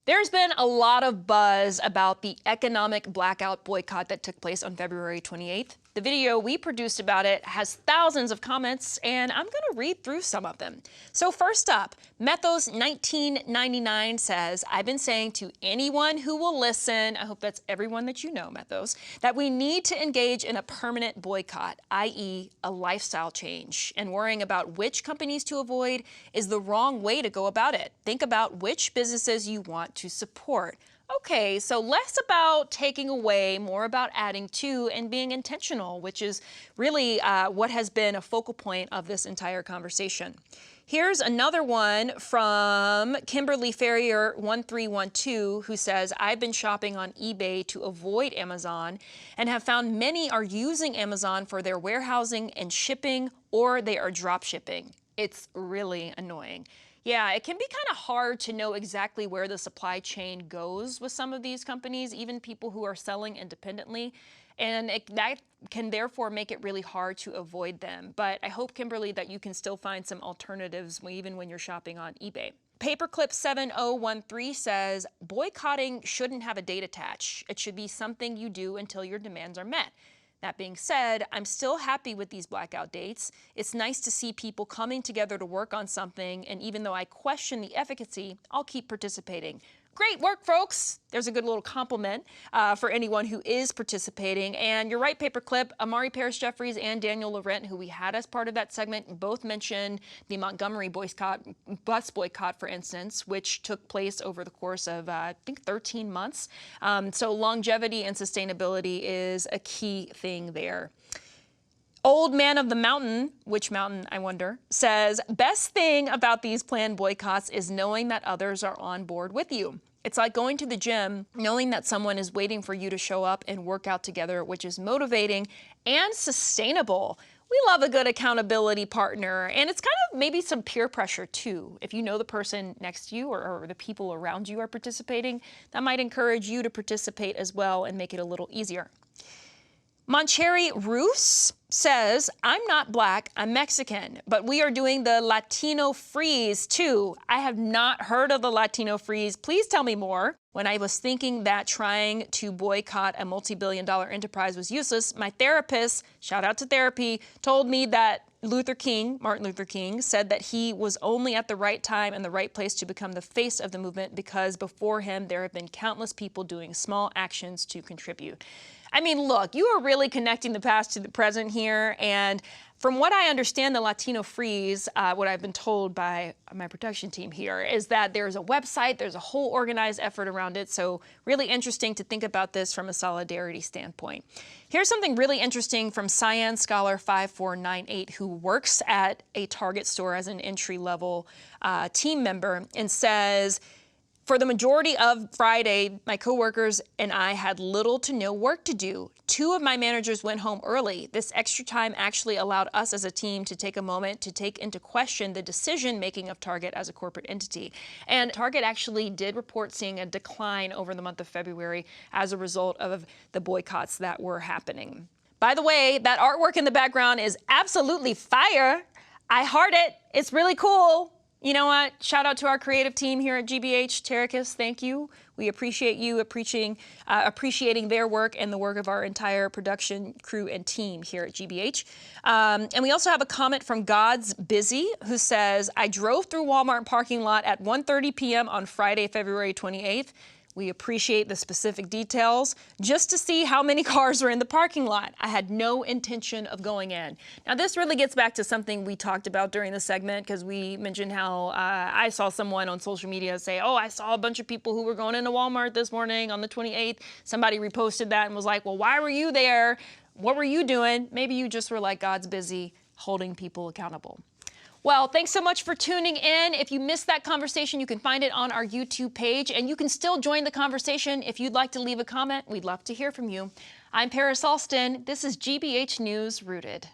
There's been a lot of buzz about the economic blackout boycott that took place on February 28th. The video we produced about it has thousands of comments, and I'm going to read through some of them. So first up, Methos1999 says, I've been saying to anyone who will listen, I hope that's everyone that you know, Methos, that we need to engage in a permanent boycott, i.e. a lifestyle change. And worrying about which companies to avoid is the wrong way to go about it. Think about which businesses you want to support. Okay, so less about taking away, more about adding to and being intentional, which is really what has been a focal point of this entire conversation. Here's another one from Kimberly Ferrier 1312, who says, I've been shopping on eBay to avoid Amazon and have found many are using Amazon for their warehousing and shipping, or they are drop shipping. It's really annoying. Yeah, it can be kind of hard to know exactly where the supply chain goes with some of these companies, even people who are selling independently. And that can therefore make it really hard to avoid them. But I hope, Kimberly, that you can still find some alternatives even when you're shopping on eBay. Paperclip7013 says, boycotting shouldn't have a date attached. It should be something you do until your demands are met. That being said, I'm still happy with these blackout dates. It's nice to see people coming together to work on something, and even though I question the efficacy, I'll keep participating. Great work, folks. There's a good little compliment for anyone who is participating. And you're right, Paperclip, Amari Paris-Jeffries and Daniel Laurent, who we had as part of that segment, both mentioned the Montgomery bus boycott, for instance, which took place over the course of, I think, 13 months. So longevity and sustainability is a key thing there. Old Man of the Mountain, which mountain, I wonder, says, best thing about these planned boycotts is knowing that others are on board with you. It's like going to the gym, knowing that someone is waiting for you to show up and work out together, which is motivating and sustainable. We love a good accountability partner, and it's kind of maybe some peer pressure too. If you know the person next to you or the people around you are participating, that might encourage you to participate as well and make it a little easier. Moncherry Roos says, I'm not black, I'm Mexican, but we are doing the Latino freeze too. I have not heard of the Latino freeze. Please tell me more. When I was thinking that trying to boycott a multi-billion-dollar enterprise was useless, my therapist, shout out to therapy, told me that Martin Luther King, said that he was only at the right time and the right place to become the face of the movement because before him there have been countless people doing small actions to contribute. I mean, look, you are really connecting the past to the present here, and from what I understand, the Latino freeze, what I've been told by my production team here, is that there's a website, there's a whole organized effort around it, so really interesting to think about this from a solidarity standpoint. Here's something really interesting from Cyan Scholar 5498, who works at a Target store as an entry-level team member, and says, for the majority of Friday, my coworkers and I had little to no work to do. 2 of my managers went home early. This extra time actually allowed us as a team to take a moment to take into question the decision-making of Target as a corporate entity. And Target actually did report seeing a decline over the month of February as a result of the boycotts that were happening. By the way, that artwork in the background is absolutely fire. I heart it. It's really cool. You know what? Shout out to our creative team here at GBH. Terracus, thank you. We appreciate you appreciating their work and the work of our entire production crew and team here at GBH. And we also have a comment from God's Busy, who says, I drove through Walmart parking lot at 1:30 p.m. on Friday, February 28th. We appreciate the specific details just to see how many cars were in the parking lot. I had no intention of going in. Now, this really gets back to something we talked about during the segment, because we mentioned how I saw someone on social media say, oh, I saw a bunch of people who were going into Walmart this morning on the 28th. Somebody reposted that and was like, well, why were you there? What were you doing? Maybe you just were like God's busy holding people accountable. Well, thanks so much for tuning in. If you missed that conversation, you can find it on our YouTube page, and you can still join the conversation. If you'd like to leave a comment, we'd love to hear from you. I'm Paris Alston. This is GBH News Rooted.